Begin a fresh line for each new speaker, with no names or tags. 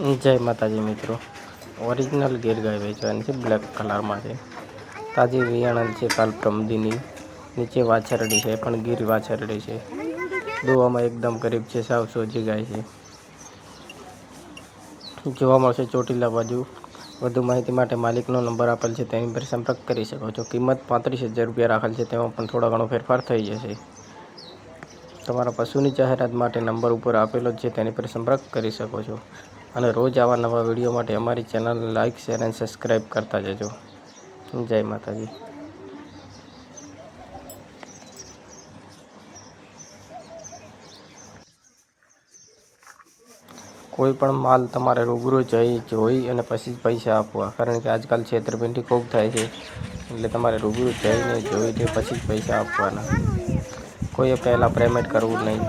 જય માતાજી મિત્રો, ઓરિજિનલ ગીર ગાય વેચવાની છે. બ્લેક કલરમાં છે, તાજી વિયાણા છે. કાલ પ્રમદીની નીચે વાછરડી છે, પણ ગીર વાછરડી છે. દોવામાં એકદમ ગરીબ છે, સાવ સોજી ગાય છે. જોવા મળશે ચોટીલા બાજુ. વધુ માહિતી માટે માલિકનો નંબર આપેલ છે, તેની પર સંપર્ક કરી શકો છો. કિંમત 35,000 રૂપિયા રાખેલ છે, તેમાં પણ થોડા ઘણો ફેરફાર થઈ જશે. તમારા પશુની જાહેરાત માટે નંબર ઉપર આપેલો જ છે, તેની પર સંપર્ક કરી શકો છો. અને રોજ આવા નવા વિડીયો માટે અમારી ચેનલને લાઇક, શેર અને સબસ્ક્રાઈબ કરતા જજો. જય માતાજી. કોઈ પણ માલ તમારે રૂબરૂ જોઈ અને પછી જ પૈસા આપવા, કારણ કે આજકાલ છેતરપિંડી ખૂબ થાય છે. એટલે તમારે રૂબરૂ જઈને જોઈને પછી જ પૈસા આપવાના. કોઈએ પહેલાં પેમેન્ટ કરવું નહીં.